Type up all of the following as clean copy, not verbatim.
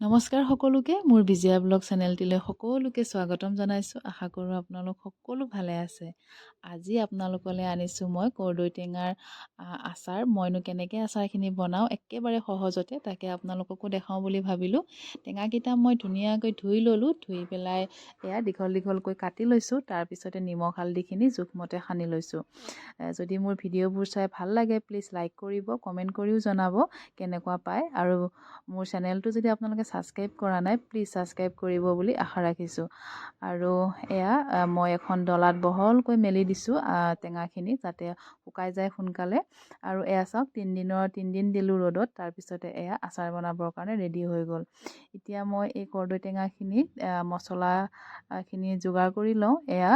নমস্কাৰ সকলোকে মোৰ বিজয়া ব্লগ চেনেলটিলৈ সকলোকে স্বাগতম জনাইছোঁ। আশা কৰোঁ আপোনালোক সকলো ভালে আছে। আজি আপোনালোকলৈ আনিছোঁ মই কৰ্দৈ টেঙাৰ আচাৰ। মইনো কেনেকৈ আচাৰখিনি বনাওঁ একেবাৰে সহজতে তাকে আপোনালোককো দেখাওঁ বুলি ভাবিলোঁ। টেঙাকেইটা মই ধুনীয়াকৈ ধুই ল'লোঁ। ধুই পেলাই এয়া দীঘল দীঘলকৈ কাটি লৈছোঁ। তাৰপিছতে নিমখ হালধিখিনি জোখমতে সানি লৈছোঁ। যদি মোৰ ভিডিঅ'বোৰ চাই ভাল লাগে প্লিজ লাইক কৰিব, কমেণ্ট কৰিও জনাব কেনেকুৱা পায়। আৰু মোৰ চেনেলটো যদি আপোনালোকে ছাবস্ক্ৰাইব কৰা নাই প্লিজ ছাবস্ক্ৰাইব কৰিব বুলি আশা ৰাখিছোঁ। আৰু এয়া মই এখন ডলাত বহলকৈ মেলি দিছোঁ টেঙাখিনি যাতে শুকাই যায় সোনকালে। আৰু এয়া চাওক 3 দিন দিলোঁ ৰ'দত। তাৰপিছতে এয়া আচাৰ বনাবৰ কাৰণে ৰেডি হৈ গ'ল। এতিয়া মই এই কৰ্দৈ টেঙাখিনিত মছলাখিনি যোগাৰ কৰি লওঁ। এয়া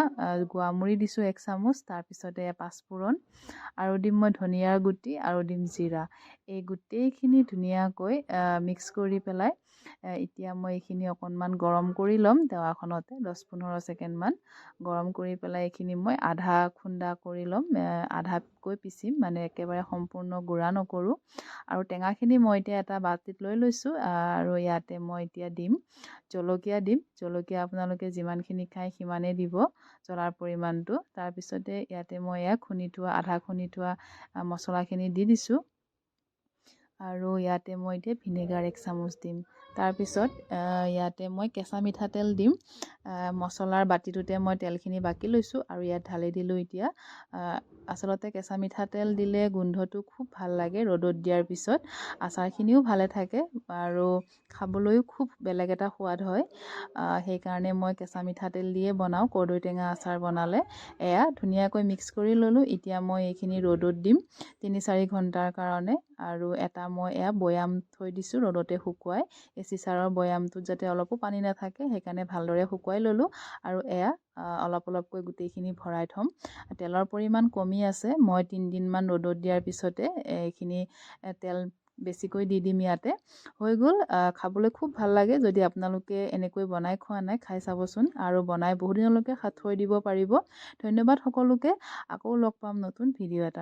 গোৱামুৰি দিছোঁ 1 চামুচ, তাৰপিছতে পাঁচফোৰণ আৰু দিম মই ধনিয়াৰ গুটি আৰু দিম জিৰা। এই গোটেইখিনি ধুনীয়াকৈ মিক্স কৰি পেলাই এতিয়া মই এইখিনি অকণমান গৰম কৰি ল'ম টাৱাখনতে 10-15 ছেকেণ্ডমান গৰম কৰি পেলাই এইখিনি মই আধা খুন্দা কৰি ল'ম। আধাকৈ পিচিম, মানে একেবাৰে সম্পূৰ্ণ গুড়া নকৰোঁ। আৰু টেঙাখিনি মই এতিয়া এটা বাতিত লৈ লৈছোঁ। আৰু ইয়াতে মই এতিয়া দিম জলকীয়া। জলকীয়া আপোনালোকে যিমানখিনি খায় সিমানেই দিব জ্বলাৰ পৰিমাণটো। তাৰপিছতে ইয়াতে মই আধা খুন্দি থোৱা মছলাখিনি দি দিছোঁ। আৰু ইয়াতে মই এতিয়া ভিনেগাৰ 1 চামুচ দিম। তাৰপিছত ইয়াতে মই কেঁচা মিঠাতেল দিম। মছলাৰ বাতিটোতে মই তেলখিনি বাকি লৈছোঁ আৰু ইয়াত ঢালি দিলোঁ। এতিয়া আচলতে কেঁচা মিঠাতেল দিলে গোন্ধটো খুব ভাল লাগে। ৰ'দত দিয়াৰ পিছত আচাৰখিনিও ভালে থাকে আৰু খাবলৈও খুব বেলেগ এটা সোৱাদ হয়। সেইকাৰণে মই কেঁচা মিঠাতেল দিয়ে বনাওঁ কৰ্দৈ টেঙা আচাৰ বনালে। এয়া ধুনীয়াকৈ মিক্স কৰি ল'লোঁ। এতিয়া মই এইখিনি ৰ'দত দিম 3-4 ঘণ্টাৰ কাৰণে। আৰু এটা মই বৈয়াম থৈ দিছোঁ ৰ'দতে শুকুৱাই। এই চিচাৰৰ বৈয়ামটোত যাতে অলপো পানী নাথাকে সেইকাৰণে ভালদৰে শুকুৱাই ল'লোঁ। আৰু অলপ অলপকৈ গোটেইখিনি ভৰাই থ'ম। তেলৰ পৰিমাণ কমি আছে। মই 3 দিনমান ৰ'দত দিয়াৰ পিছতে এইখিনি তেল বেছিকৈ দি দিম। ইয়াতে হৈ গ'ল। খাবলৈ খুব ভাল লাগে। যদি আপোনালোকে এনেকৈ বনাই খোৱা নাই খাই চাবচোন, আৰু বনাই বহুদিনলৈকে থৈ দিব পাৰিব। ধন্যবাদ সকলোকে। আকৌ লগ পাম নতুন ভিডিঅ' এটা।